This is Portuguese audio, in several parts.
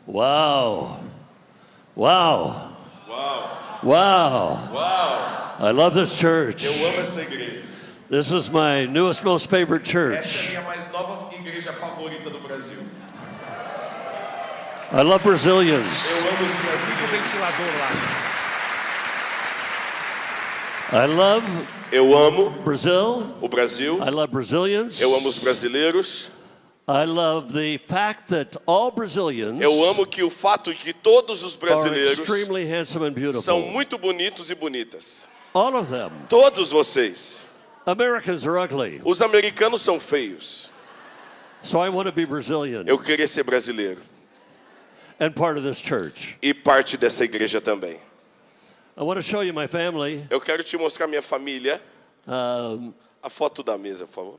Wow. Wow. Uau! Wow. Uau! I love this church. Eu amo essa igreja. This is my newest, most favorite Essa é a church. minha mais nova igreja favorita do Brasil. I love Brazilians. Eu amo os brasileiros. Ventilador lá. I love Eu amo Brazil. o Brasil. I love Brazilians. Eu amo os brasileiros. I love the fact that all Brazilians Eu amo que o fato de que todos os are brasileiros extremely handsome and são beautiful. muito bonitos e bonitas. All of them. Todos vocês. Americans are ugly. Os americanos são feios. So I want to be Brazilian Eu queria ser brasileiro. and part of this church. E parte dessa igreja também. I want to show you my family. Eu quero te mostrar minha família. Um, A foto da mesa, por favor.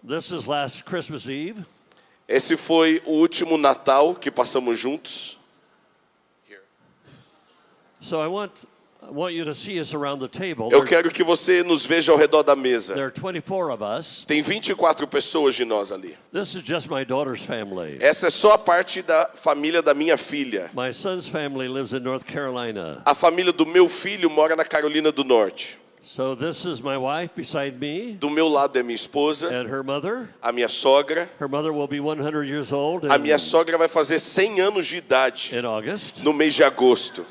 this is last Christmas Eve. Esse foi o último Natal que passamos juntos. So I want you to see us around the table. Eu quero que você nos veja ao redor da mesa. There are 24 of us. Tem 24 pessoas de nós ali. This is just my daughter's family. Essa é só a parte da família da minha filha. My son's family lives in North Carolina. A família do meu filho mora na Carolina do Norte. So this is my wife beside me Do meu lado é minha esposa, and her mother. a minha sogra. Her mother will be 100 years old A minha sogra vai fazer 100 anos de idade in August. no mês de agosto.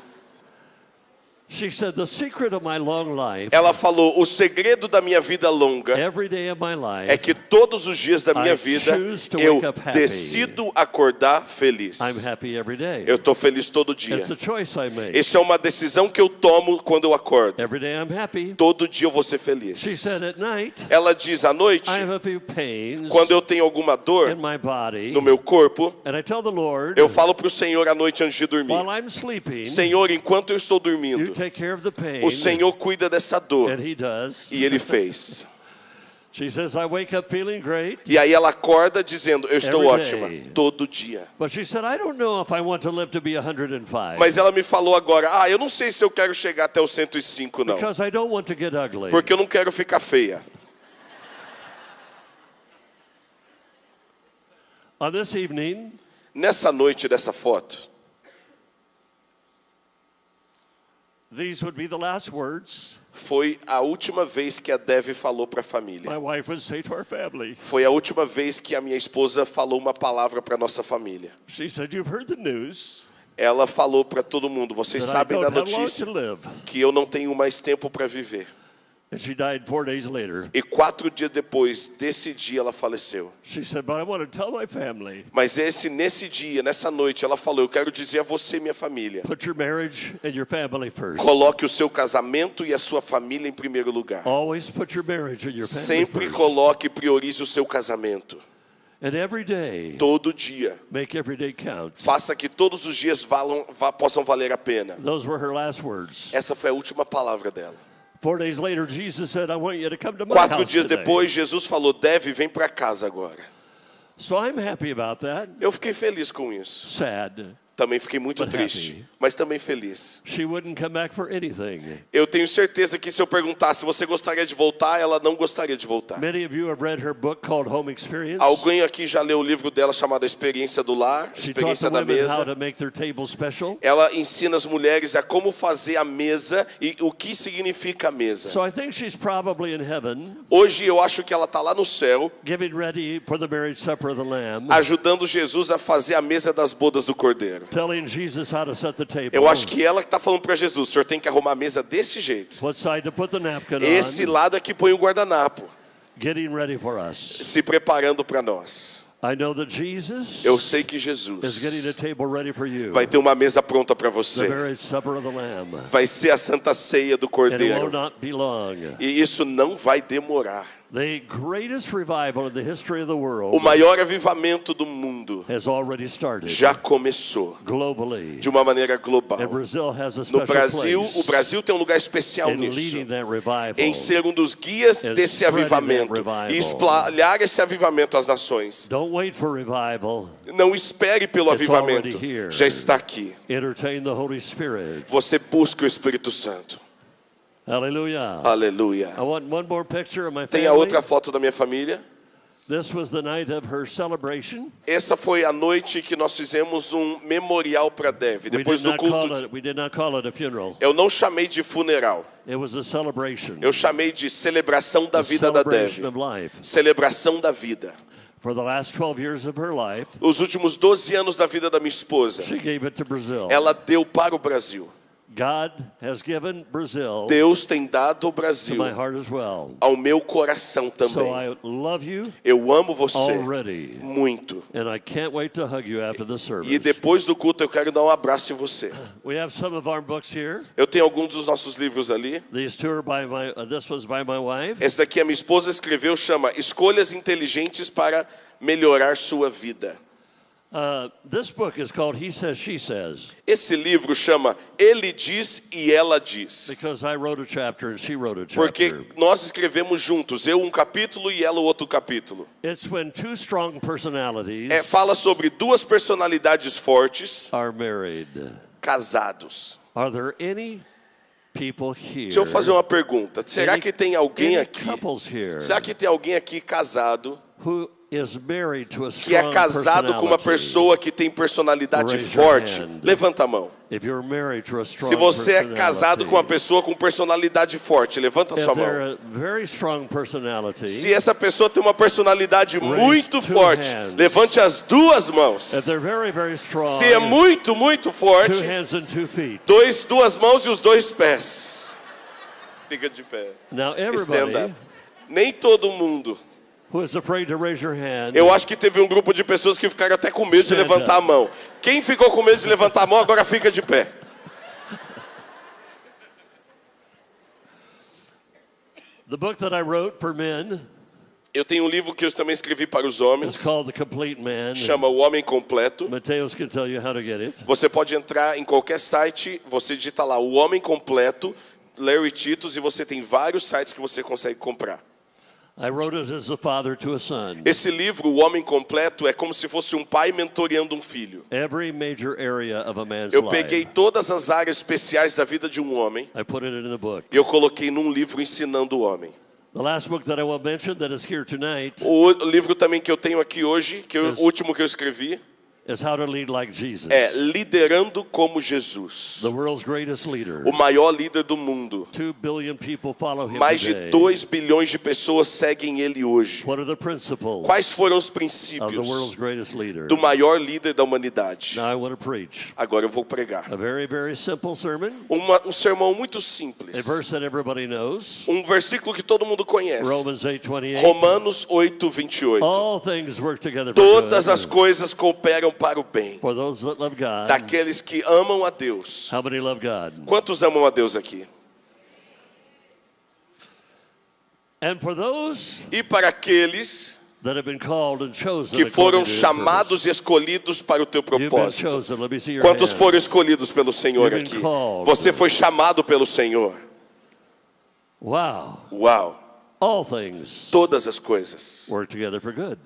She said the secret of my long life, Ela falou, o segredo da minha vida longa every day of my life, é que todos os dias da minha I vida choose to eu wake up happy. decido acordar feliz. I'm happy every day. Eu estou feliz todo dia. It's a choice I make. Isso é uma decisão que eu tomo quando eu acordo. Every day I'm happy. Todo dia eu vou ser She feliz. said at night, Ela diz à noite, I have a few pains quando eu tenho alguma dor in my body, no meu corpo, and I tell the Lord, eu falo para o Senhor à noite antes de dormir. while I'm sleeping, Senhor, enquanto eu estou you dormindo, take care of the pain, o Senhor cuida dessa dor. and He does. E Ele fez. She says, I wake up feeling great, E aí ela acorda dizendo, eu estou Every ótima, day. todo dia. but she said, I don't know if I want to live to be 105, Mas ela me falou agora, eu não sei se eu quero chegar até os 105 não. because I don't want to get ugly. Porque eu não quero ficar feia. On this evening, Nessa noite dessa foto, these would be the last words foi a última vez que a Dev falou para a família. my wife would say to our family. Foi a última vez que a minha esposa falou uma palavra para nossa família. She said, you've heard the news Ela falou para todo mundo, vocês that I sabem da don't have long notícia to live. que eu não tenho mais tempo para viver. And she died 4 days later. E 4 dias depois desse dia ela faleceu. She said, but I want to tell my family, Mas nesse dia, nessa noite, ela falou, eu quero dizer a você e minha família, put your marriage and your family first. coloque o seu casamento e a sua família em primeiro lugar. Always put your marriage and your family Sempre first. coloque e priorize o seu casamento. And every day, Todo dia. make every day count. Faça que todos os dias possam valer a pena. Those were her last words. Essa foi a última palavra dela. 4 days later, Jesus said, I want you to come to my 4 house dias today. depois, Jesus falou, vem para casa agora. So I'm happy about that. Eu fiquei feliz com isso. Sad. Também fiquei muito But triste, happy. mas também feliz. She wouldn't come back for anything. Eu tenho certeza que se eu perguntasse, você gostaria de voltar? Ela não gostaria de voltar. Many of you have read her book called Home Experience. Alguém aqui já leu o livro dela chamado A Experiência do Lar, She taught the Experiência da women how Mesa. to make their table special. Ela ensina as mulheres a como fazer a mesa e o que significa a mesa. So I think she's probably in heaven, Hoje eu acho que ela está lá no céu, getting ready for the marriage supper of the Lamb, ajudando Jesus a fazer a mesa das bodas do Cordeiro. telling Jesus how to set the table. Eu acho que ela que está falando para Jesus, o senhor tem que arrumar a mesa desse jeito. What side to put the napkin Esse on, lado é que põe o guardanapo, getting ready for us. se preparando para nós. I know that Jesus Eu sei que is Jesus getting a table ready for you. vai ter uma mesa pronta para The você. marriage supper of the Lamb. Vai ser a Santa Ceia do And it will Cordeiro. not be long. E isso não vai demorar. The greatest revival in the history of the O world maior avivamento do mundo has already started já começou globally. de uma maneira global. And Brazil has a No special Brasil, place o Brasil tem um lugar especial in nisso, leading that revival. em ser um dos guias And desse spreading avivamento that revival. e espalhar esse avivamento às nações. Don't wait for revival. Não espere pelo It's avivamento, already here. já está aqui. Entertain the Holy Spirit. Você busca o Espírito Santo. Hallelujah. Aleluia. I want one more picture of my Tem a family. outra foto da minha família. This was the night of her celebration. Essa foi a noite que nós fizemos memorial para Dev. Depois do culto, We did not call it a funeral. eu não chamei de funeral. It was a celebration. Eu chamei de celebração da A vida da Dev. celebration of life. Celebração da vida. For the last 12 years of her life, Os últimos 12 anos da vida da minha esposa, she gave it to Brazil. ela deu para o Brasil. God has given Brazil Deus tem dado o to Brasil my heart as well. ao meu coração So também. I love you Eu amo você already. muito. And I can't wait to hug you after the service. E depois do culto eu quero dar um abraço em você. We have some of our books here. Eu tenho alguns dos nossos livros ali. These two are by this was by my wife. Esse daqui a minha esposa escreveu, chama Escolhas Inteligentes para Melhorar Sua Vida. This book is called He Says, She Says. Esse livro chama Ele Diz e Ela Diz. Because I wrote a chapter and she wrote a Porque chapter. nós escrevemos juntos, eu um capítulo e ela o outro capítulo. It's when two strong personalities Fala sobre duas personalidades fortes, are married. casados. Are there any people here? Deixa eu fazer uma pergunta. Será que tem alguém any aqui? couples here Será que tem alguém aqui casado who is married to a que é strong casado com uma personality? pessoa que tem personalidade Raise your forte? hand. Levanta a mão. If you're married to a strong Se você é personality, casado com uma pessoa com personalidade forte, levanta a if sua they're mão. a very strong personality, Se essa pessoa tem uma personalidade muito two forte, hands. levante as duas mãos. if they're very, very strong, Se é muito, muito forte, two hands and 2 feet. duas mãos e os dois pés. Fica de pé. Now Stand everybody up. Nem todo mundo. who is afraid to raise your hand, Eu acho que teve um grupo de pessoas que ficaram até com medo de Stand levantar a mão. Quem ficou com medo de levantar a mão, agora fica de pé. the book that I wrote for men Eu tenho um livro que eu também escrevi para os is homens. called The Complete Man. Chama O Homem Completo. Mateus can tell you how to get it. Você pode entrar em qualquer site, você digita lá O Homem Completo, Larry Titus, e você tem vários sites que você consegue comprar. I wrote it as a father to a son. Esse livro, O Homem Completo, é como se fosse um pai mentoreando um filho. Every major area of a man's Eu peguei life, todas as áreas especiais da vida de um homem I put it in the book. e eu coloquei num livro ensinando o homem. The last book that I will mention that is here tonight O livro também que eu tenho aqui hoje, que é o último que eu escrevi, is How to Lead Like Jesus. é Liderando como Jesus. The world's greatest leader. O maior líder do mundo. 2 billion people follow him Mais de today. 2 bilhões de pessoas seguem ele hoje. What are the principles Quais foram os of the princípios world's greatest leader? do maior líder da humanidade? Now I want to preach Agora eu vou pregar. a very, very simple sermon. Um sermão muito A simples. verse that everybody knows. Um versículo que todo mundo conhece. Romans 8:28. Romanos 8:28. All things work together for Todas good as coisas cooperam para o bem for those that love God. daqueles que amam a Deus. How many love God? Quantos amam a Deus aqui? And for those E para aqueles that have been called and chosen que foram according to his chamados e escolhidos para o teu purpose. You've been propósito. chosen. Let me see your Quantos hand. foram escolhidos pelo Senhor You've been aqui? called. Você foi chamado pelo Senhor. Wow. Uau! All things Todas as coisas work together for good.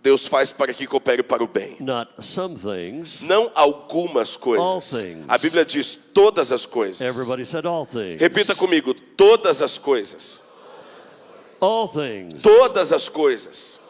Deus faz para que coopere para o bem. Not some things. Não algumas All coisas. things. A Bíblia diz todas as coisas. Everybody said all things. Repita comigo, todas as coisas. All things. Todas as coisas.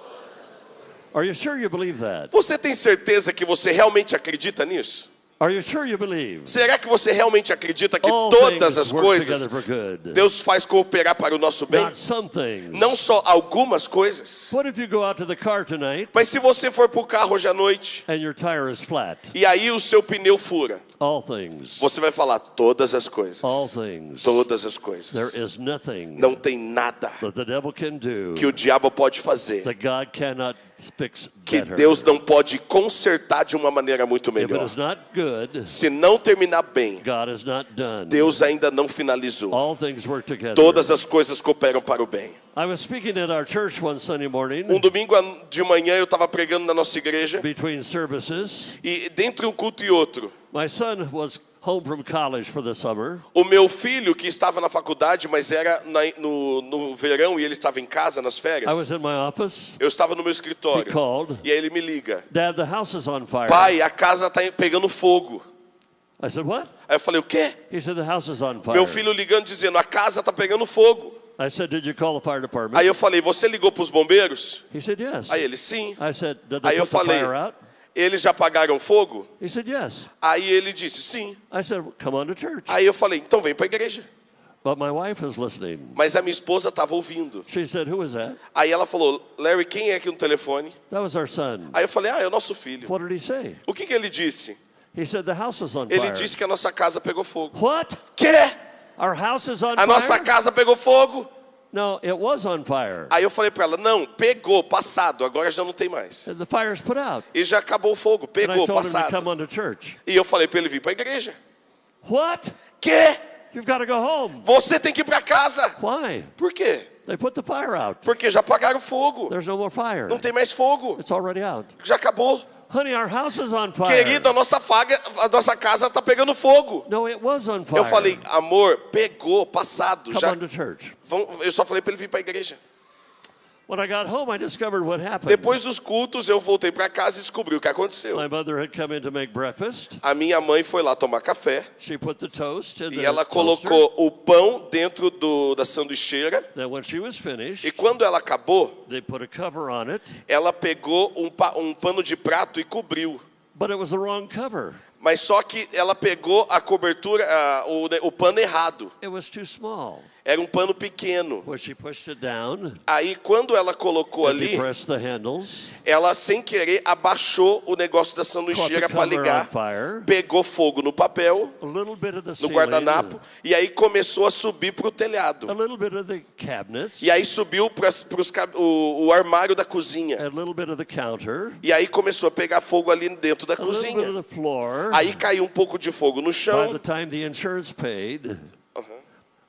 Are you sure you believe that? Você tem certeza que você realmente acredita nisso? Are you sure you believe? Será que você realmente acredita que All todas things as work coisas together for good. Deus faz cooperar para o nosso bem? Not some things. Não só algumas coisas. What if you go out to the car tonight Mas se você for para o carro hoje à noite and your tire is flat? e aí o seu pneu fura, All things. você vai falar todas as coisas. All things. Todas as There coisas. is nothing Não tem nada that the devil can do que o diabo pode fazer that God cannot fix que better. Deus não pode consertar de uma maneira muito If it melhor. is not good, Se não terminar bem, God is not done. Deus ainda não finalizou. All things work together. Todas as coisas cooperam para o bem. I was speaking at our church one Sunday morning Um domingo de manhã eu estava pregando na nossa igreja between services. e dentre um culto e outro, My son was home from college for the summer. o meu filho que estava na faculdade, mas era no verão e ele estava em casa nas I férias, was in my office. eu estava no meu He escritório called. e aí ele me liga: Dad, the house is on fire. pai, a casa está pegando fogo. I said, what? Aí eu falei: o quê? He said, the house is on fire. Meu filho ligando dizendo: a casa está pegando fogo. I said, did you call the fire department? Aí eu falei, você ligou para os bombeiros? He said, yes. Aí ele, sim. I said, did Aí they eu put the falei, fire out? eles já apagaram fogo? He said, yes. Aí ele disse, sim. I said, come on to church. Aí eu falei, então vem para a igreja. But my wife is listening. Mas a minha esposa estava ouvindo. She said, who is that? Aí ela falou, Larry, quem é aqui no telefone? That was our son. Aí eu falei, é o nosso filho. What did he say? O que ele disse? He said, the house is on Ele fire. disse que a nossa casa pegou fogo. What? Quê? Our house is on A nossa fire? casa pegou fogo? No, it was on fire. Aí eu falei para ela, não, pegou, passado, agora já não tem mais. The fire's put out. E já acabou o fogo, And I pegou, told him to come passado. on to church. E eu falei para ele vir para a igreja. What? Quê? You've got to go home. Você tem que ir para casa. Why? Por quê? They put the fire out. Porque já apagaram o fogo. There's no more fire. Não tem mais fogo. It's already out. Já acabou. Honey, our house is on fire. Querido, a nossa casa está pegando fogo. No, it was on fire. Eu falei, amor, pegou, passado. come Já, on to church. eu só falei para ele vir para a igreja. When I got home, I discovered what happened. Depois dos cultos, eu voltei para casa e descobri o que aconteceu. My mother had come in to make breakfast. A minha mãe foi lá tomar café She put the toast in e the ela toaster. colocou o pão dentro da sanduicheira. Then when she was E finished, quando ela acabou, they put a cover on it, ela pegou um pano de prato e cobriu. but it was the wrong cover. Mas só que ela pegou a cobertura, o pano errado. It was too small. Era um pano pequeno. When she pushed it down, Aí quando ela colocou and ali, depressed the handles, ela sem querer abaixou o negócio da caught the sanduicheira para cover on ligar. fire, Pegou fogo no papel, a little bit of the no ceiling, guardanapo, e aí começou a subir para o a telhado. little bit of the cabinets, E aí subiu para o armário da cozinha. a little bit of the counter, E aí começou a pegar fogo ali dentro da a little bit of cozinha. the floor. Aí caiu um pouco de fogo no By chão. the time the insurance paid,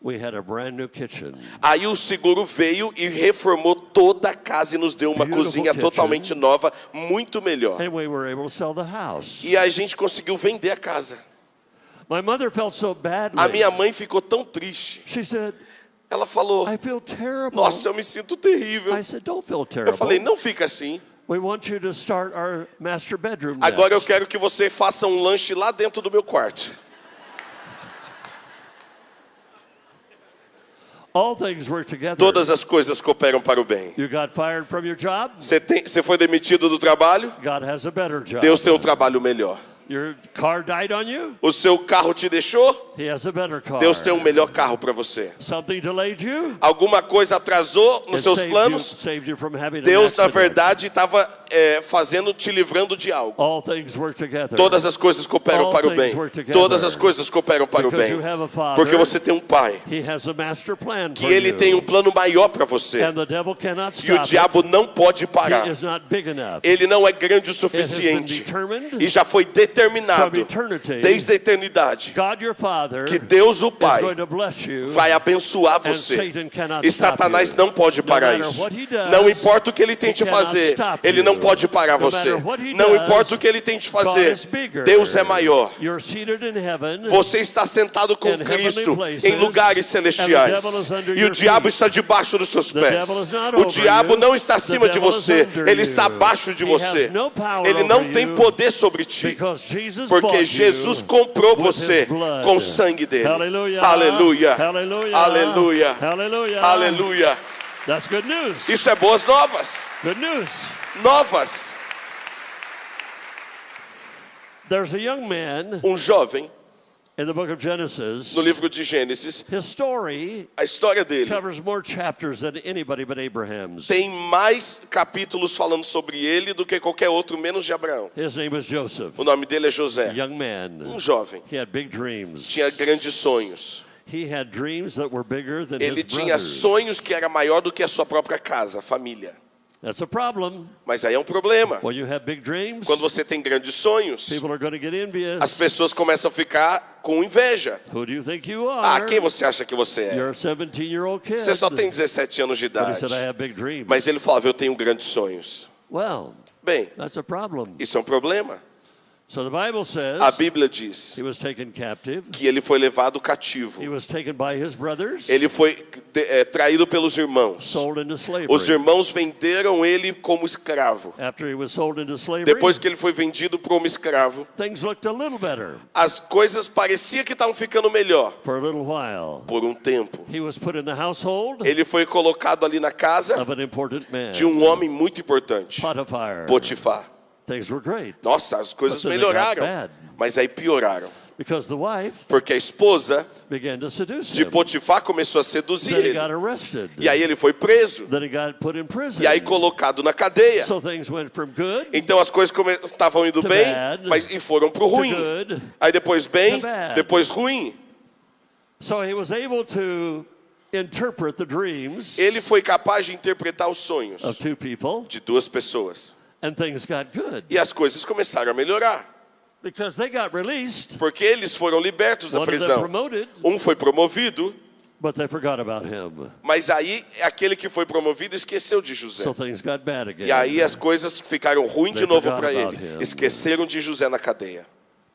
we had a brand new kitchen. Aí o seguro veio e reformou toda a casa e nos deu uma Beautiful cozinha kitchen. totalmente nova, muito melhor. And we were able to sell the house. E a gente conseguiu vender a casa. My mother felt so badly. A minha mãe ficou tão triste. She said, Ela falou, I feel terrible. nossa, eu me sinto terrível. I said, don't feel Eu terrible. falei, não fica assim. We want you to start our master bedroom Agora eu next. quero que você faça um lanche lá dentro do meu quarto. All things work together. Todas as coisas cooperam para o bem. You got fired from your job? Você foi demitido do trabalho? God has a better job. Deus tem um trabalho melhor. Your car died on you? O seu carro te deixou? He has a better car. Deus tem um melhor carro para você. Something delayed you? Alguma coisa atrasou nos It seus saved planos? saved you from having an Deus, na accident. verdade, estava te livrando de algo. All things work together. Todas as coisas cooperam All para o things bem. work together. Todas as coisas cooperam para o Because bem. you have a father. Porque você tem um pai He has a master plan que for ele you. tem um plano maior para você. And the devil cannot E o stop diabo não pode it. parar. He is not big enough. Ele não é grande o It has been suficiente. determined E já foi from determinado eternity. desde a eternidade God your Father que Deus, o is Pai, going to bless you. vai abençoar And você. Satan cannot E stop Satanás you. não pode parar No matter isso. what he does, Não importa o que ele tente he cannot fazer, stop ele you. não pode parar No você. matter what he Não does, importa o que ele tente God fazer, is bigger. Deus é maior. You're seated in heaven. Você está sentado com in Cristo heavenly places, em lugares and the celestiais. devil is under E o your diabo feet. está debaixo dos seus The pés. devil is not O over diabo you. não está The acima de devil is você, under ele you. está abaixo de He você. has no power Ele não over tem you poder sobre ti. because Jesus Porque bought Jesus you comprou with você his blood. com o sangue dele. Hallelujah. Aleluia. Hallelujah. Aleluia. Hallelujah. Aleluia. That's good news. Isso é boas novas. Good news. Novas. There's a young man Um jovem, in the book of Genesis. no livro de Gênesis, His story a história dele covers more chapters than anybody but Abraham's. tem mais capítulos falando sobre ele do que qualquer outro, menos de Abraão. His name was Joseph. O nome dele é José. Young man. Um jovem. He had big dreams. Tinha grandes sonhos. He had dreams that were bigger than Ele his tinha brothers. sonhos que era maior do que a sua própria casa, a família. That's a problem. Mas aí é um problema. When you have big dreams, Quando você tem grandes sonhos, people are going to get envious. as pessoas começam a ficar com inveja. Who do you think you Ah, are? quem você acha que você é? You're a 17-year-old kid. Você só tem 17 anos de But he idade. said, I have big dreams. Mas ele falava, eu tenho grandes sonhos. Well, Bem, that's a problem. isso é um problema. So the Bible says A Bíblia diz he was taken captive. que ele foi levado cativo. He was taken by his brothers, Ele foi traído pelos irmãos. sold into slavery. Os irmãos venderam ele como escravo. After he was sold into slavery, Depois que ele foi vendido como escravo, things looked a little better as coisas pareciam que estavam ficando melhor for a little while. por um tempo. He was put in the household Ele foi colocado ali na casa of an important man, de um homem muito importante, Potiphar. Potifar. Things were great Nossa, as coisas But then they got melhoraram, bad. mas aí pioraram. because the wife Porque a esposa began to seduce de him. Potifar começou a seduzir Then he ele. got arrested. E aí ele foi preso. Then he got put in prison. E aí colocado na cadeia. So things went from good Então as coisas estavam indo To bem, bad. mas e foram pro to ruim. good. Aí depois bem, To bad. depois ruim. So he was able to interpret the dreams Ele foi capaz de interpretar os sonhos of two people, de duas pessoas. and things got good E as coisas começaram a melhorar. because they got released. Porque eles foram libertos da One of them prisão. promoted, Um foi promovido, but they forgot about him. mas aí aquele que foi promovido esqueceu de José. So things got bad again. E aí as coisas ficaram ruins de They novo forgot para about ele. him. Esqueceram de José na cadeia.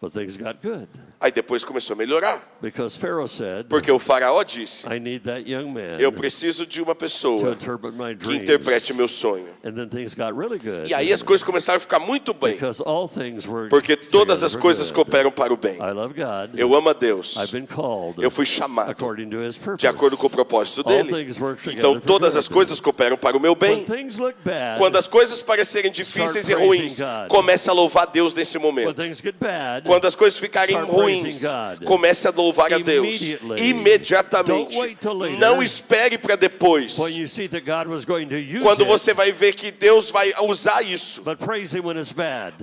But things got good Aí depois começou a melhorar. because Pharaoh said, Porque o faraó disse, I need that young man eu preciso de uma to pessoa interpret my que dreams. interprete meu sonho. And then things got really good E aí as coisas começaram a ficar muito bem. because all things were Porque todas as together for coisas good. cooperam para o bem. I love God. Eu amo a Deus. I've been called Eu fui chamado according to his purpose. de acordo com o propósito All dele. things work together Então for todas good. as coisas cooperam para o meu When bem. things look bad, Quando as coisas parecerem difíceis e Start ruins, praising God. comece a louvar Deus nesse when momento. things get bad, Quando as coisas ficarem Start ruins, praising God. comece a louvar a Deus. Immediately. Imediatamente. Don't wait till later. Não espere para depois. when you see that God was going to use Quando it, você vai ver que Deus vai usar isso. but praise him when it's bad.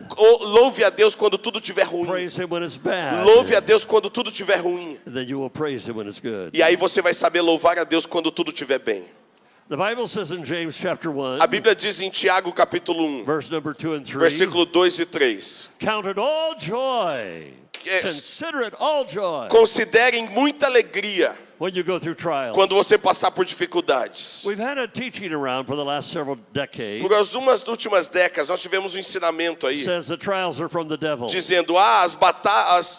Louve a Deus quando tudo estiver ruim. Praise him when it's bad. Louve a Deus quando tudo estiver ruim. And then you will praise him when it's good. E aí você vai saber louvar a Deus quando tudo estiver bem. The Bible says in James chapter 1, A Bíblia diz em Tiago capítulo 1, verse number 2 and 3, versículo 2 e 3. count it all joy. Consider it all joy Considerem muita alegria when you go through trials. quando você passar por dificuldades. We've had a teaching around for the last several decades. Por algumas últimas décadas nós tivemos um ensinamento aí Says the trials are from the devil. dizendo: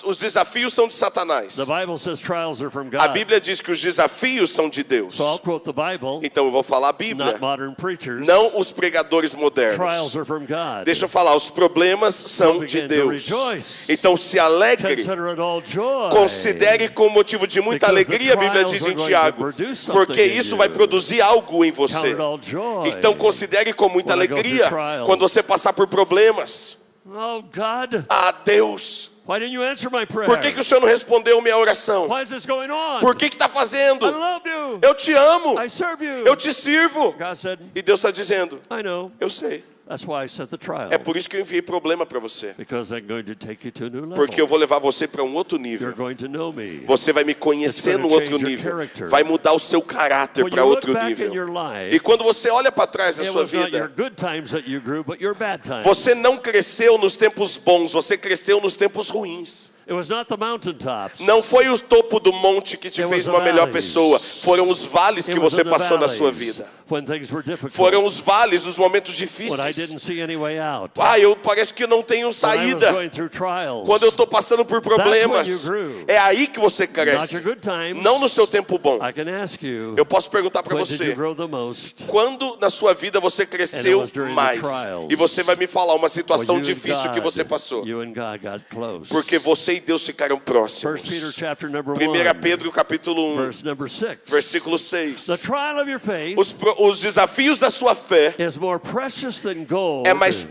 os desafios são de Satanás. The Bible says trials are from A God. Bíblia diz que os desafios são de Deus. So I'll quote the Bible, Então eu vou falar a Bíblia, not modern preachers. não os pregadores modernos. Trials are from God. Deixa eu falar, os problemas são So de begin to Deus. rejoice. Então se alegre, Consider it all joy. considere como motivo de muita Because alegria, a the Bíblia trials diz are em going to Tiago, produce something porque in isso you. vai produzir algo em Count você. it all joy. Então considere com muita When I go through alegria trials. quando você passar por problemas. Oh God, Ah, Deus, why didn't you answer my prayer? por que o Senhor não respondeu minha oração? Why is this going on? Por que está fazendo? I love you. Eu te amo, I serve you. eu te sirvo. God said, E Deus está dizendo, I know. eu sei. That's why I set the trial. É por isso que eu enviei problema para você. Because I'm going to take you to a new level. Porque eu vou levar você para um outro You're nível. going to know me. Você vai me conhecer It's no gonna outro change your nível. character. Vai mudar o seu caráter When para you look outro back in nível. your life, E quando você olha para trás da it sua was not your vida, good times that you grew, but your bad times. você não cresceu nos tempos bons, você cresceu nos tempos ruins. It was not the mountaintops. Não foi o topo do monte que te It fez was the uma melhor valleys. pessoa. Foram os vales que It was você in the passou na sua valleys vida. when things were difficult. Foram os vales dos momentos When I difíceis. didn't see any way out. Ah, eu parece que não tenho When I was saída. going through trials. Quando eu estou passando por problemas, That's when you grew. é aí que você Not cresce. your good times. Não no seu tempo bom. I can ask you, Eu posso perguntar para when did you você, grow the most? quando na sua vida você And it cresceu was during the mais? trials. E você vai me falar uma When situação you and difícil que God- você passou. You and God got close. Porque você e Deus ficaram 1 próximos. Peter chapter number 1 1, Pedro capítulo 1, verse number 6. versículo 6. The trial of your faith Os desafios da sua fé is more precious than gold, é mais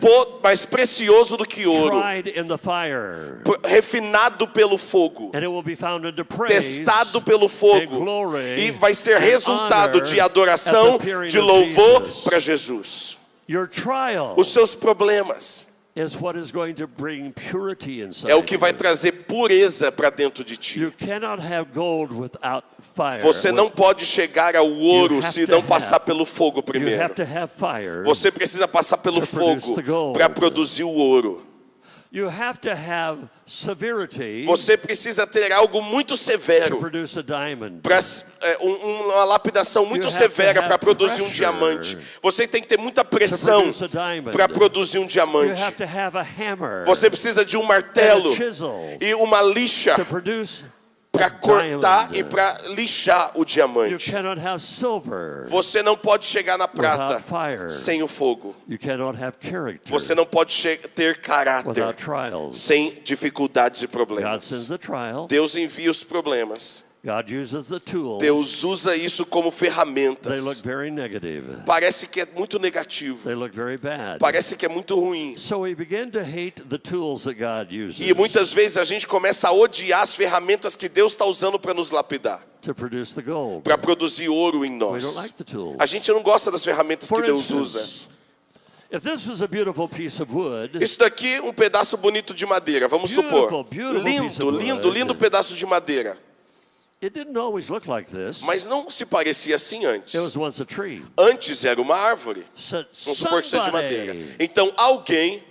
precioso do que ouro, tried in the fire, refinado pelo fogo, and it will be found unto praise testado pelo and fogo, glory e vai ser and resultado honor de at adoração, the appearing de of louvor Jesus. para Jesus. Your trial Os seus problemas is what is going to bring purity inside é o que vai you. trazer pureza para dentro de ti. You cannot have gold without fire. Você não pode chegar ao ouro You have se to não have- passar pelo fogo You primeiro. have to have fire. Você precisa passar pelo to produce fogo the gold. para produzir o ouro. You have to have severity Você precisa ter algo muito to severo, produce a diamond. uma lapidação muito You have severa to para have produzir um pressure diamante. Você tem que ter muita To pressão produce a diamond. para produzir um You diamante. have to have a hammer Você precisa de um and martelo a chisel e uma lixa to produce para a cortar diamond. e para lixar o You diamante. cannot have silver Você não pode chegar na prata without fire. sem o fogo. You cannot have character Você não pode ter caráter without trials. sem dificuldades e God problemas. sends the trial. Deus envia os problemas. God uses the tools. Deus usa isso como They look ferramentas. very negative. Parece que é muito negativo. They look very bad. Parece que é muito ruim. So we begin to hate the tools that God uses E muitas vezes a gente começa a odiar as ferramentas que Deus está usando para nos lapidar, to produce the gold. para produzir ouro em We don't nós. like the tools. A gente não gosta das ferramentas que For Deus usa. instance, if this was a beautiful piece of wood, Isso daqui é um pedaço bonito de madeira, vamos supor. Beautiful piece Lindo, of lindo, wood. lindo pedaço de madeira. it didn't always look like this. Mas não se parecia assim antes. It was once a tree. Antes era uma árvore. So Vamos supor que seja de madeira. somebody, Então alguém,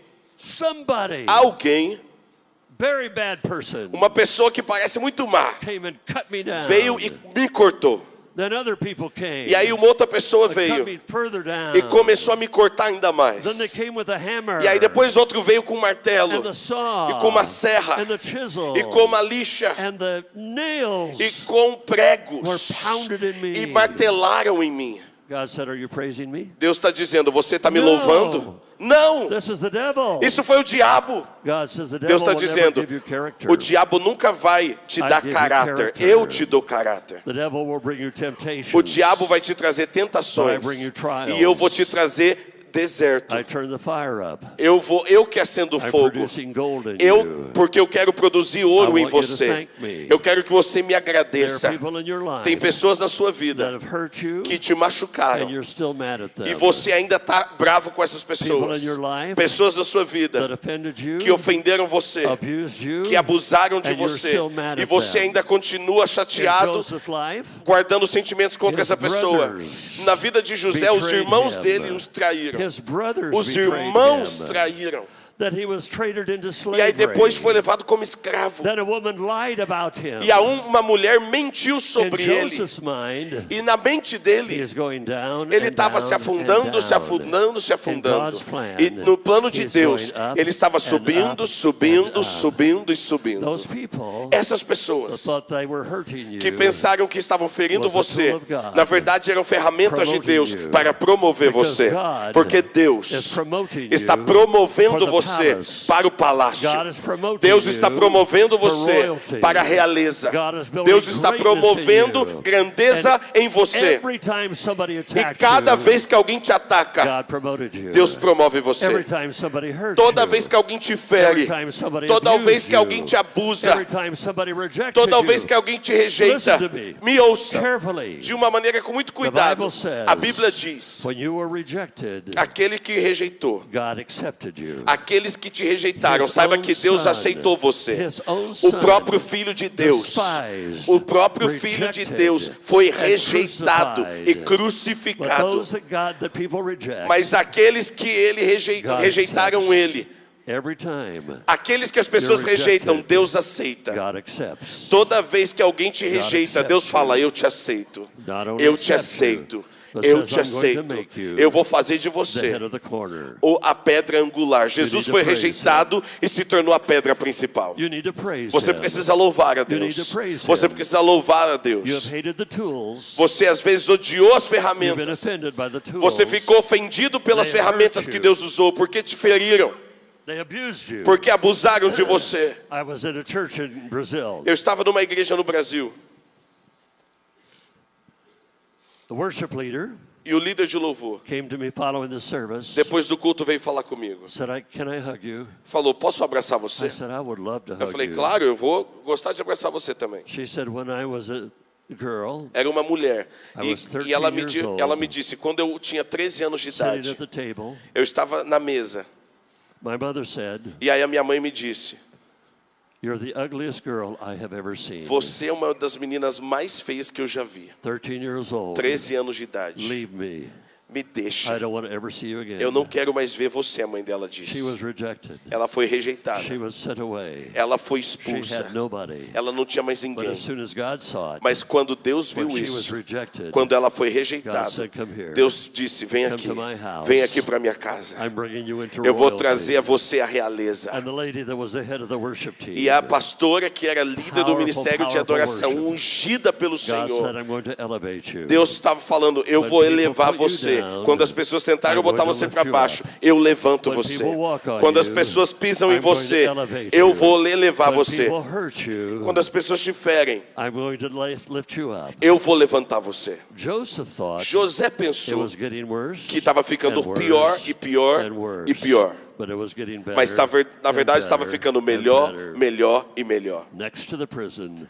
very bad person, uma pessoa que parece muito má, came and cut me down. veio e me cortou. Then other people came. E aí uma outra pessoa and cut veio me further down. e começou a me cortar ainda mais. Then they came with a hammer. E aí depois outro veio com um martelo and the saw. e com uma serra and the chisel. e com uma lixa and the nails e com pregos were pounded in me. e martelaram em mim. God said, "Are you praising me?" Deus está dizendo, você está me No. louvando? Não, This is the devil. isso foi o diabo. God says the devil Deus está will never dizendo, give you character. o diabo nunca vai te I dar give you caráter, character. eu te dou caráter. The devil will bring you temptation. O diabo vai te trazer tentações But I bring you trials. e eu vou te trazer deserto. I turn the fire up. Eu que acendo o I'm fogo. producing gold in you. Porque eu quero produzir ouro I em want you to você. thank me. Eu quero que você me There agradeça. are people in your life Tem pessoas na sua that vida have hurt you, que te and machucaram you're still mad at them. e você ainda está bravo com essas People pessoas. in your life Pessoas na sua that vida offended you, que ofenderam você, abused you, que abusaram de and you're você still mad e at você them. ainda continua In chateado, Joseph's life, guardando sentimentos contra his essa pessoa. brothers Na vida de José, os betrayed irmãos him. dele os traíram. his brothers Os betrayed irmãos him, traíram. that he was traded into E slavery, aí depois foi levado como escravo. that a woman lied about him. E uma mulher mentiu In sobre ele. Joseph's mind, E na mente he dele, is going down ele and estava down se afundando, and se down. afundando, se In afundando. God's plan, E no plano de he's Deus, going up ele estava and subindo, up subindo, and up. subindo e subindo. Those people Essas pessoas thought they were hurting you. que pensaram que estavam ferindo was a você, tool of God, na verdade eram ferramentas de promoting Deus you. para promover Because você. God Porque Deus is promoting está you promovendo for the você palace. para o palácio. God is promoting Deus you está promovendo for você royalty. para a realeza. God is building Deus está greatness in promovendo you. grandeza And em você. Every time somebody E attacked cada you, vez que alguém te ataca, God promoted you. Deus promove você. Every time somebody hurt Toda you, vez que alguém te fere, every time somebody toda abused vez que you, alguém te abusa, every time somebody rejected toda vez you, que alguém te rejeita, Listen to me. me ouça carefully. de uma maneira com muito The cuidado. Bible says, A Bíblia diz: when you were rejected, aquele que rejeitou, God accepted you. aqueles que te rejeitaram, His saiba own que Deus son, aceitou você. his own O son, próprio Filho de Deus, despised, o próprio Filho de rejected, Deus foi and rejeitado e crucified. But crucificado. those that people reject, Mas aqueles que ele God rejeitaram accepts. ele, every time aqueles que as pessoas You're rejected. rejeitam, Deus aceita. God accepts. Toda vez que alguém te rejeita, accepts Deus you. fala: eu te aceito, Not only eu te accepts you, aceito, but eu says, te "I'm going to aceito, make you eu vou fazer de the você head of the corner." a pedra angular. Jesus need to foi praise rejeitado e se tornou a pedra principal. You need to praise Você him. precisa louvar a You need Deus. to praise Você him. precisa louvar a You have Deus. hated the tools. Você às vezes odiou as You've been ferramentas. offended by the tools. Você ficou ofendido pelas They hurt ferramentas you. que Deus usou, porque te feriram, They abused you. porque abusaram de você. I was in a church in Brazil. Eu estava numa igreja no Brasil The worship leader e o líder de louvor, came to me following the service. depois do culto, veio falar comigo. Said, "Can I hug you?" Falou: posso abraçar I você? said, "I would love to Eu hug falei: you." claro, eu vou gostar de abraçar você também. She said, "When I was a girl, Era uma mulher. I was 13 E ela me, years old. ela me disse, quando eu tinha 13 anos de sitting idade, at the table, eu estava na mesa. my mother said, E aí a minha mãe me disse: "You're the ugliest girl I have ever seen." você é uma das meninas mais feias que eu já vi. 13 years old. 13 anos de idade. Leave me. me deixa. I don't want to ever see you again. Eu não quero mais ver você, a mãe dela She disse. was rejected. Ela foi rejeitada. She was sent away. Ela foi She expulsa. had nobody. Ela não tinha mais But ninguém. as soon as God saw it, Mas quando Deus when viu she was isso, rejected, quando ela foi God rejeitada, said, "Come here. Deus disse, vem Come aqui. to my house. Vem aqui para minha casa. I'm bringing you into Eu vou royalty." trazer a você a realeza. And the lady that was the head of the worship team, E a pastora que era líder do Powerful, ministério de powerful adoração, worship. ungida pelo God said, Senhor. "I'm going to elevate you." Deus estava falando, eu When vou people elevar put you você. down, Quando as pessoas tentaram I'm botar going to você lift para you baixo, up. eu levanto When você. people walk on Quando as you, pessoas pisam em I'm going to você, elevate eu you. vou elevar When você. people hurt you, Quando as pessoas te ferem, I'm going to lift you up. eu vou levantar você. Joseph thought José it pensou was getting worse que estava ficando and worse pior e pior and worse. e pior. But it was getting better Mas na and verdade estava better ficando and melhor, better. melhor e melhor. Next to the prison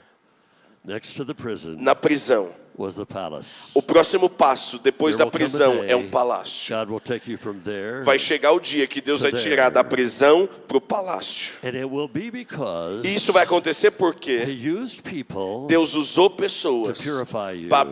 Na prisão. was the palace. O próximo passo depois There da will come a prisão day é um palácio. God will take you from there, Vai chegar o dia que Deus vai tirar da prisão para o palácio. and it will be because E isso vai acontecer He porque used people Deus usou to pessoas purify you. para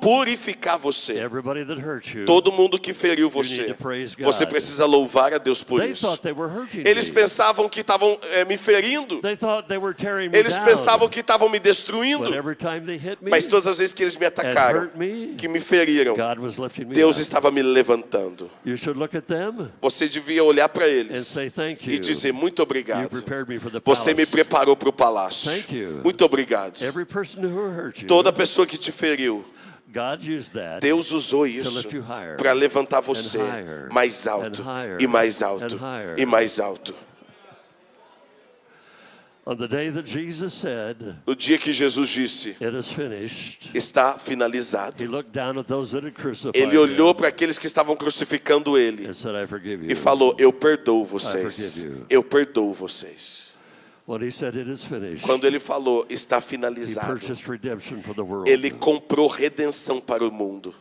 purificar você. Everybody that hurt you, Todo mundo que feriu you need você, to praise God. você precisa louvar a Deus por They isso. thought they were hurting Eles me. pensavam que estavam me ferindo. They thought they were tearing me Eles down. pensavam que estavam me destruindo. But every time they hit me Mas todas as vezes que eles me and atacaram, hurt me, que me feriram, God was lifting me Deus up. estava me levantando. You should look at them Você devia olhar para and eles say thank e you. dizer muito You obrigado. prepared me for the Você me palace. preparou para o palácio. Thank you. Muito obrigado. Every person who hurt you, Toda pessoa que te feriu, God used that Deus usou to isso lift you higher para levantar você and higher mais alto and higher e mais alto and higher. e mais alto. On the day that Jesus said, No dia que Jesus disse, "It is finished," está finalizado, He looked down at those that had crucified ele olhou him para aqueles que estavam crucificando ele and said, "I forgive you." e falou, eu perdoo forgive vocês. you. Eu perdoo vocês. When He said, "It is finished," Quando ele falou, está He finalizado, purchased redemption for the world. ele comprou redenção para o mundo.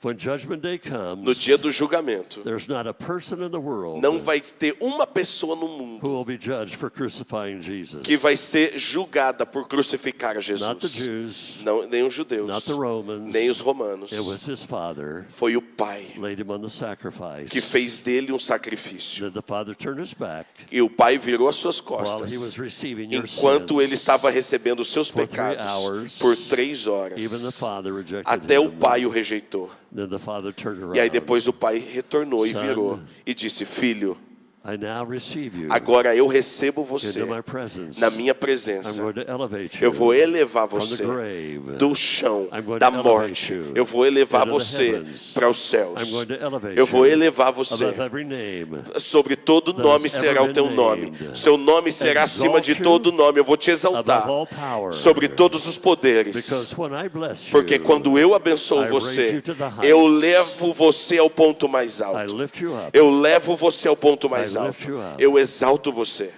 When Judgment Day No comes, dia do julgamento, there's not a person in the world não vai ter uma pessoa no mundo who will be judged for crucifying Jesus. que vai ser julgada por crucificar a Not the Jesus. Jews, Não, nem os judeus, not the Romans. nem os romanos. It was His Father Foi o Pai laid Him on the sacrifice. que fez dele um sacrifício. Then the Father turned His back E o Pai virou as suas while costas He was receiving your enquanto ele sins. estava recebendo os seus For 3 pecados hours, por 3 horas. Even the Father rejected Até o Him. Pai o rejeitou. Then the Father turned around. E aí depois o Pai retornou e Son, virou e disse, filho, I now receive you agora eu recebo você into my presence. na minha I'm presença. going to elevate Eu you vou elevar from você the grave. do chão, I'm going da to elevate morte. you Eu vou elevar into the você heavens. para os I'm céus. going to elevate Eu vou you elevar você. above every name. Sobre todo nome has será ever o teu been nome. named. Seu nome será Exalt acima de you todo nome. Eu vou te exaltar above all power. sobre todos os poderes. Because when I bless you, Porque quando eu abençoo I raise você, you to the heights. eu levo você ao ponto mais I alto. lift you up. Eu levo você ao ponto mais I alto. lift you up. Eu exalto você.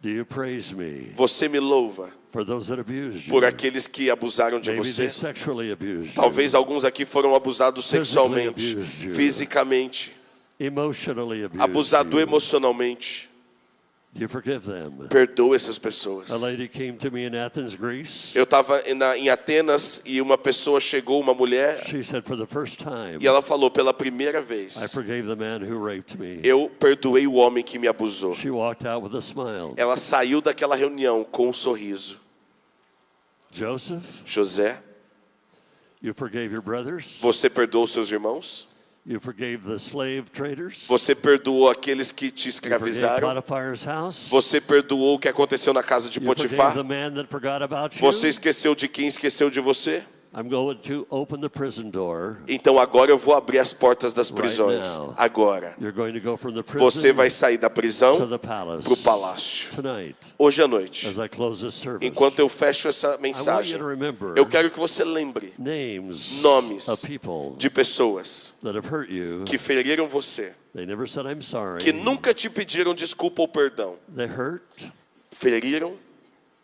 Do you praise me Você me louva for those that abused you? por aqueles que abusaram de Maybe você. they sexually abused you, Talvez alguns aqui foram abusados sexualmente, abused you. fisicamente, emotionally abused abusado you. emocionalmente. Do you forgive them? Perdoa essas pessoas. A lady came to me in Athens, Greece. Eu estava em Atenas e uma pessoa chegou, uma mulher, She said, for the first time, e ela falou, pela primeira I vez, forgave the man who raped me. eu perdoei o homem que me abusou. She walked out with a smile. Ela saiu daquela reunião com um sorriso. Joseph, José, you forgave your brothers. você perdoou seus irmãos? You forgave the slave traders. Você perdoou aqueles que te You forgave escravizaram? Potiphar's house. Você perdoou o que aconteceu na casa de You forgave Potifar? the man that forgot about you. Você esqueceu de quem esqueceu de você? I'm going to open the prison door. Então agora eu vou abrir as portas das Right prisões. now. Agora. You're going to go from the prison Você vai sair da to prisão the palace para o palácio. tonight Hoje à noite, as I close this service. enquanto eu fecho essa I want you mensagem, to remember eu quero que você lembre names nomes of people de pessoas that have hurt you. que feriram você, They never said I'm sorry. que nunca te pediram desculpa ou perdão. They hurt, Feriram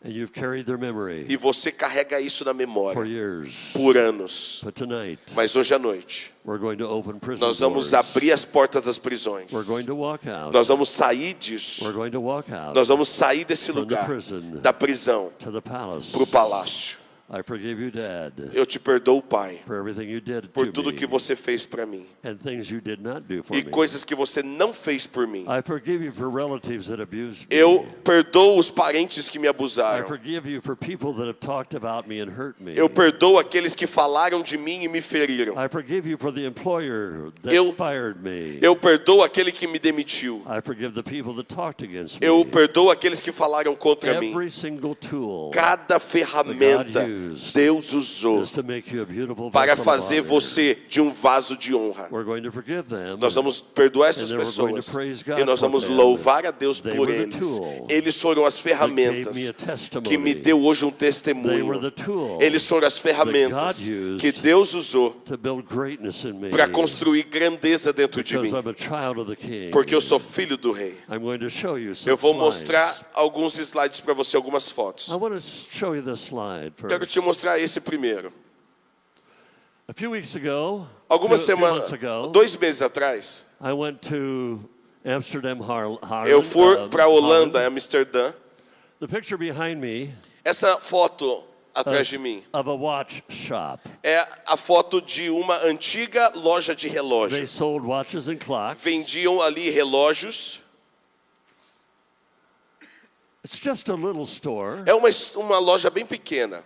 and you've carried their memory e você carrega isso na for memória years. por anos. But tonight, Mas hoje à noite, we're going to open prison nós vamos doors. abrir as portas das prisões. We're going to walk out. Nós vamos sair disso. We're going to walk out Nós vamos sair desse from the lugar, prison da prisão, to the palace. para o palácio. I forgive you, Dad, Eu te perdoo, Pai, for everything you did por to tudo me que você fez para mim and things you did not do for e me. coisas que você não fez por mim. I forgive you for relatives that abused me. Eu perdoo os parentes que me I abusaram. forgive you for people that have talked about me and hurt me. Eu perdoo aqueles que falaram de mim e me feriram. I forgive you for the employer that Eu- fired me. Eu perdoo aquele que me demitiu. I forgive the people that talked against me. Eu perdoo aqueles que falaram contra mim. Every single tool Cada ferramenta Deus usou is to make you a beautiful para vessel fazer of honor. você de um vaso de honra. We're going to forgive them. Nós vamos perdoar essas And then we're going pessoas to praise God e nós vamos for them. louvar a Deus They por were the eles. tool Eles foram as ferramentas that gave me a testimony. que me deu hoje um They were testemunho. the tool Eles foram as ferramentas that God used que Deus usou to build greatness in me. para construir grandeza dentro de Because mim, I'm a child of the King. porque eu sou filho do rei. I'm going to show you some Eu vou slides. mostrar alguns slides para você, algumas fotos. I want to show you this slide Quero first. te mostrar esse primeiro. A few weeks ago, Algumas few months semanas, ago, 2 meses atrás, I went to Amsterdam, Holland. eu fui para a Holanda, Amsterdã. The picture behind me Essa foto atrás de mim of a watch shop. é a foto de uma antiga loja de They relógio. sold watches and clocks. Vendiam ali relógios. It's just a little store. É uma loja bem pequena.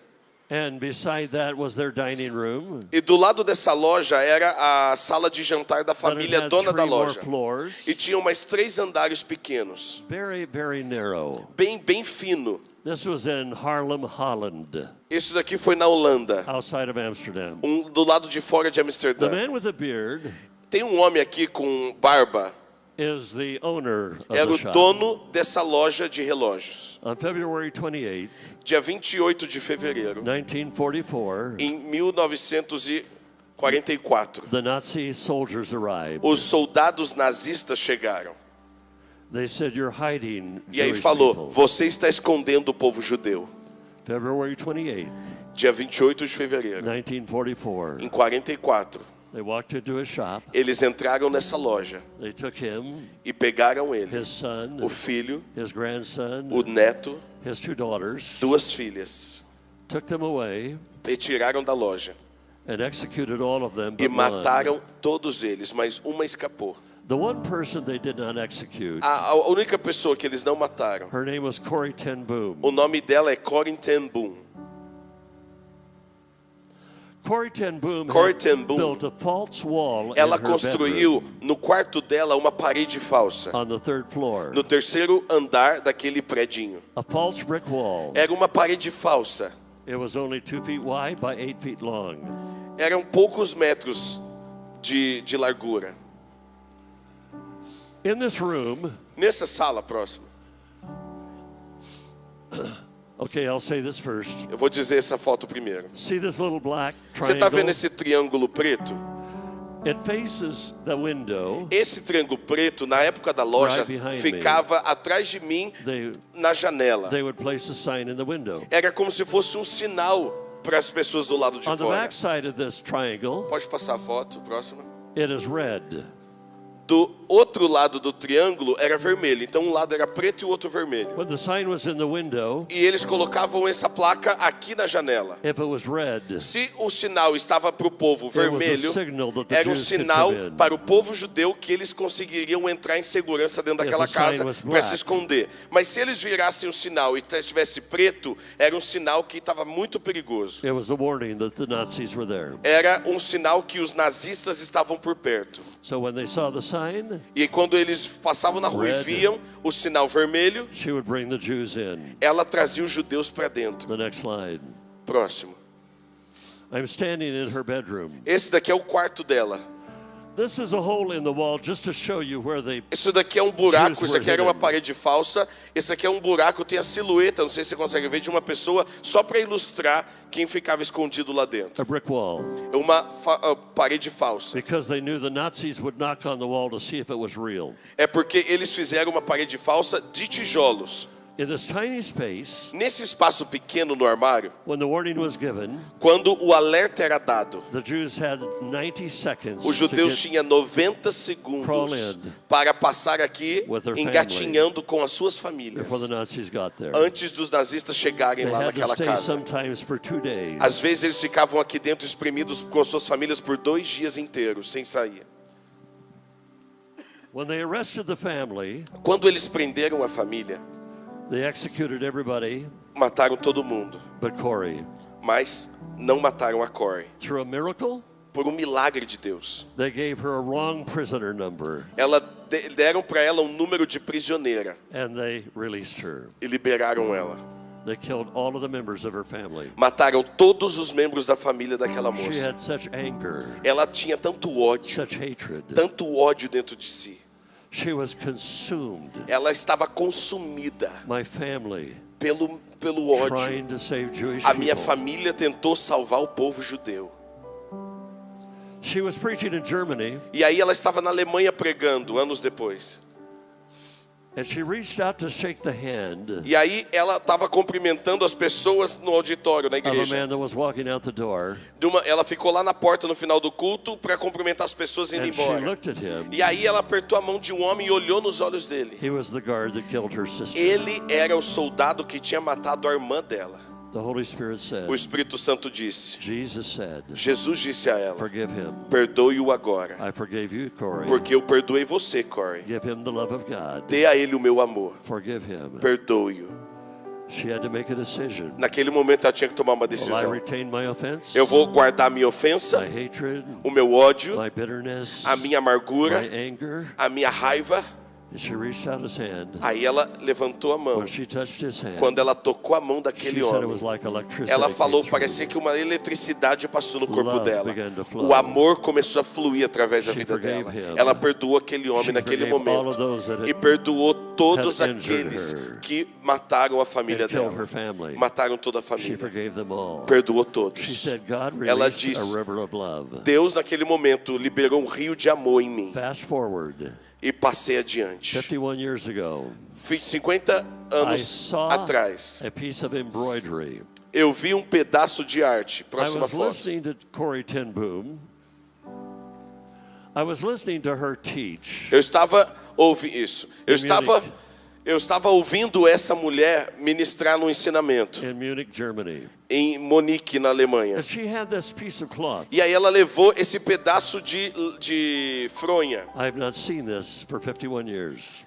And beside that was their dining room. E do lado dessa loja era a sala de jantar da But it família had dona da 3 more loja. floors. E tinha mais 3 andares pequenos. Very, very narrow. Bem fino. This was in Haarlem, Holland, Isso daqui foi na Holanda. outside of Amsterdam. Do lado de fora de The Amsterdã. man with a beard Tem um homem aqui com barba. is the owner of Era the o shop. dono dessa loja de relógios. On February 28th, Dia 28 de fevereiro, 1944, em 1944, the Nazi soldiers arrived. os soldados nazistas chegaram. They said, "You're hiding E aí Jewish falou: people." você está escondendo o povo judeu. February 28th, Dia 28 de fevereiro, 1944. em 44, They walked into a shop. eles entraram nessa loja They took him, e pegaram ele, his son, o filho, his grandson, o neto, his 2 daughters, 2 filhas, took them away e tiraram da loja. and executed all of them E but one. mataram todos eles, mas uma escapou. The one person they did not execute, A única pessoa que eles não mataram, her name was Corrie ten Boom. o nome dela é Corrie ten Boom. Corrie ten Boom Corrie had ten Boom, built a false wall ela in her construiu bedroom no quarto dela uma parede falsa, on the 3rd floor. no 3º andar daquele predinho. A false brick wall. Era uma parede falsa. It was only 2 feet wide by 8 feet long. Eram poucos metros de largura. In this room, Nessa sala próxima, okay, I'll say this first. eu vou dizer essa foto primeiro. See this little black Você está vendo triangle? esse triângulo preto? It faces the window. Esse triângulo preto, na época da loja, Right behind ficava atrás de mim na janela. They would place a sign in the window. Era como se fosse um sinal para as pessoas do lado de On the fora. back side of this triangle, Pode passar a foto, próxima. it is red. Do outro lado do triângulo era vermelho. Então um lado era preto e o outro vermelho. When the sign was in the window, E eles colocavam essa placa aqui na janela. if it was red, Se o sinal estava para o povo it was a vermelho, signal that the era um Jews could sinal come in. para o povo judeu que eles conseguiriam entrar em segurança dentro daquela If the sign casa was para black. se esconder. Mas se eles virassem o sinal e estivesse preto, era um sinal que estava muito perigoso. It was a warning that the Nazis were there. Era um sinal que os nazistas estavam por perto. So when they saw the sign, E quando eles passavam na rua e Red. viam o sinal vermelho, she would bring the Jews in. ela trazia os judeus para dentro. The next slide. Próximo. I'm standing in her bedroom. Esse daqui é o quarto dela. This is a hole in the wall just to show you where they. Isso daqui é um buraco, Jews isso were aqui era uma hidden. parede falsa. Esse aqui é um buraco, tem a silhueta, não sei se você consegue ver, de uma pessoa, só para ilustrar quem ficava escondido lá dentro. A brick wall. É uma parede falsa. Because they knew the Nazis would knock on the wall to see if it was real. É porque eles fizeram uma parede falsa de tijolos. In this tiny space, Nesse espaço pequeno no armário, when the warning was given, quando o alerta era dado, the Jews had 90 seconds os to judeus get tinham 90 crawl segundos in para passar aqui with their engatinhando com as suas famílias, before the Nazis got there. antes dos nazistas chegarem They lá had to naquela stay casa. sometimes for 2 days. Às vezes eles ficavam aqui dentro espremidos com suas famílias por 2 dias inteiros, sem sair. When they arrested the family, Quando eles prenderam a família, they executed everybody mataram todo mundo, but Corey. mas não mataram a Corey. Through a miracle, Por um milagre de Deus. they gave her a wrong prisoner number Deram para ela um número de prisioneira and they released her. e liberaram ela. They killed all of the members of her family. Mataram todos os membros da família daquela She moça. had such anger, Ela tinha tanto ódio such hatred. dentro de si. She was consumed. Ela estava consumida My family pelo ódio. trying to save Jewish A minha people. família tentou salvar o povo judeu. She was preaching in Germany, E aí ela estava na Alemanha pregando, anos depois. and she reached out to shake the hand E aí ela estava cumprimentando as pessoas no auditório, na of a igreja. man that was walking out the door, Ela ficou lá na porta no final do culto para cumprimentar as pessoas indo and she embora. looked at him. E aí ela apertou a mão de um homem e olhou nos olhos dele. He was the guard that killed her sister. Ele era o soldado que tinha matado a irmã dela. The Holy Spirit said, O Espírito Santo disse, Jesus said, Jesus disse a ela, forgive him. perdoe-o agora, I forgave you, Corey. porque eu perdoei você, Corey. Give him the love of God. Dê a ele o meu amor, Forgive him. perdoe-o. She had to make a decision. Naquele momento ela tinha que tomar uma Will I decisão. retain my offense? Eu vou guardar minha My ofensa, hatred? o meu ódio, My bitterness? a minha amargura, My anger? a minha raiva. And she reached out his hand. Aí ela levantou a mão. When she touched his hand, Quando ela tocou a mão she daquele said it homem, was like electricity. ela falou, came parecia que uma eletricidade passou no corpo Love dela. began to flow. O amor começou a fluir através da She vida forgave dela. him. Ela perdoou aquele homem She naquele forgave all momento. of those that E perdoou todos had injured aqueles her. que mataram a família and killed dela. her family. Mataram toda a She família. forgave them all. Perdoou She todos. said, God Ela released disse, a river of love. Deus naquele momento liberou um rio de amor em mim. Fast forward, E passei adiante. 51 years ago, 50 I anos saw atrás, a piece of embroidery. eu vi um pedaço de arte. I Próxima was foto. listening to Corrie ten Boom. I was listening to her teach. Eu estava ouvindo isso. Em Munich. Eu estava ouvindo essa mulher ministrar no ensinamento In Munich, Germany. em Munique, na Alemanha. And she had this piece of cloth. E aí ela levou esse pedaço de fronha. I have not seen this for 51 years.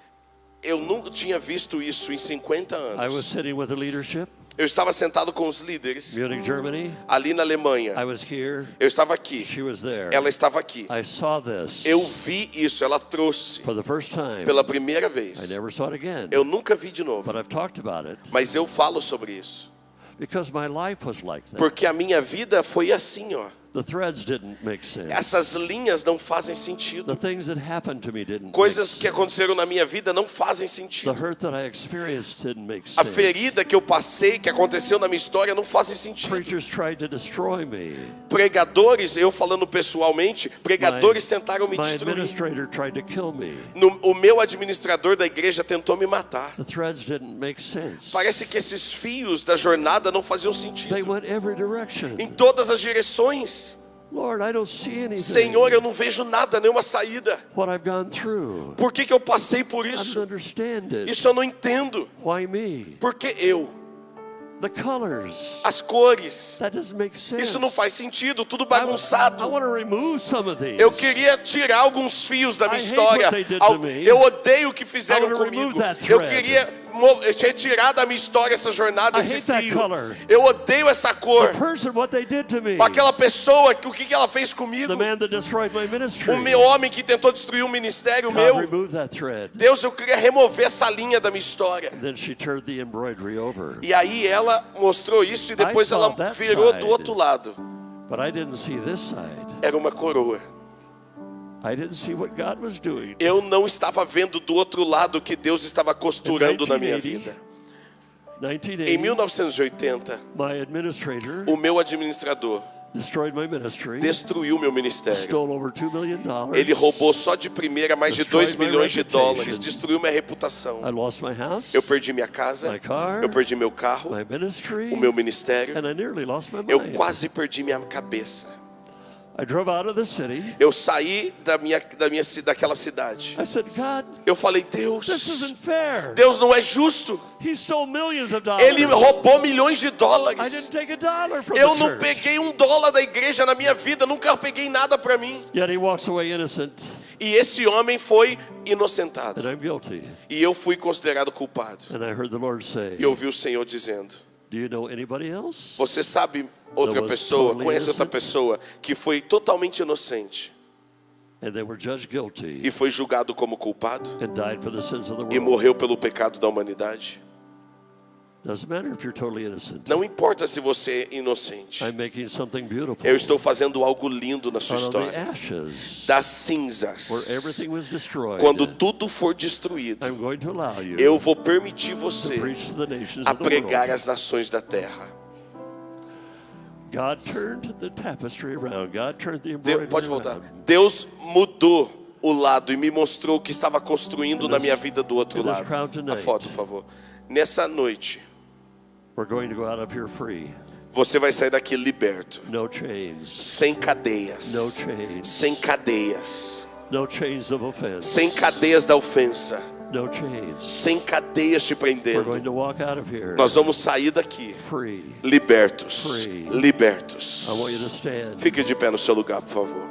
Eu nunca tinha visto isso em 50 I was anos. sitting with the leadership, Eu estava sentado com os líderes Munich, Germany. ali na Alemanha. I was here. Eu estava aqui. She was there. Ela estava aqui. I saw this Eu vi isso. Ela trouxe for the first time. pela primeira I vez. never saw it again. Eu nunca vi de novo. But I've talked about it Mas eu falo sobre isso. because my life was like that. Porque a minha vida foi assim, ó. The threads didn't make sense. Essas linhas não fazem sentido. The things that happened to me didn't Coisas make que sense. aconteceram na minha vida não fazem The sentido. hurt that I experienced didn't make A sense. ferida que eu passei, que aconteceu na minha história, não fazem sentido. Preachers tried to destroy me. Pregadores, eu falando pessoalmente, pregadores tentaram me My destruir. administrator tried to kill me. O meu administrador da igreja tentou me matar. The threads didn't make sense. Parece que esses fios da jornada não faziam They sentido. went every direction. Em todas as direções. Lord, I don't see anything. Senhor, eu não vejo nada, nenhuma saída. What I've gone through. Por que eu passei por I don't isso? understand it. Isso eu não entendo. Why me? Por que eu? The colors. As cores. That doesn't make sense. Isso não faz sentido, tudo I bagunçado. want to remove some of these. Eu queria tirar alguns fios da minha I hate história. what they did to me. Eu odeio o que fizeram I wanna remove comigo. that Eu thread. queria retirar da minha história essa jornada, I esse hate that fio. color. Eu odeio essa cor. The person, what they did to me. Aquela pessoa, o que ela fez comigo? The man that destroyed my ministry. O meu homem que tentou destruir o ministério God, meu. remove that thread. Deus, eu queria remover essa linha da minha história. Then she turned the embroidery over. E aí ela mostrou isso e depois I saw ela that virou side. do outro lado. But I didn't see this side. Era uma coroa. I didn't see what God was doing. Eu não estava vendo do outro lado o que Deus estava costurando na minha 1980, vida. 1980, Em 1980, my administrator o meu administrador destroyed my ministry, destruiu meu ministério. stole over $2 million. Ele roubou só de primeira mais de Destroyed 2 my milhões de reputation. dólares, destruiu minha reputação. I lost my house, Eu perdi minha casa, my car, eu perdi meu carro, my ministry, o meu ministério, and I nearly lost my eu mind. quase perdi minha cabeça. I drove out of the city. Eu saí daquela cidade. I said, God, Eu falei, this Deus, isn't fair. Deus não é justo. He stole millions of dollars. Ele roubou milhões de I dólares. didn't take a dollar from Eu the não church. peguei $1 da igreja na minha vida, nunca peguei nada para mim. Yet he walks away innocent, E esse homem foi inocentado. and I'm guilty. E eu fui considerado culpado. And I heard the Lord say, E eu ouvi o Senhor dizendo, do you know anybody else? você sabe outra pessoa, conhece outra pessoa que foi totalmente inocente And they were judged guilty e foi julgado como culpado and died for the sins of the e world. morreu pelo pecado da humanidade? Doesn't matter if you're totally innocent. Não importa se você é inocente. I'm making something beautiful Eu estou fazendo algo lindo na sua out of the história. ashes Das where cinzas, everything was destroyed. quando tudo for destruído, I'm going to allow you eu vou permitir to você preach to the nations a of the pregar world. às nações da terra. God turned the tapestry around. God turned the Deus, embroidery pode voltar. around. Deus mudou o lado e me mostrou o que estava construindo na minha vida do outro in this lado. crowd A tonight, foto, por favor. Nessa noite, We're going to go out of here free. você vai sair daqui liberto, No chains. sem cadeias, No chains. sem cadeias, No chains of offense. sem cadeias da ofensa, No chains. sem cadeias te We're going prendendo. to walk out of here Nós vamos sair daqui free. libertos, Free. libertos. I want you to stand. Fique de pé no seu lugar, por favor.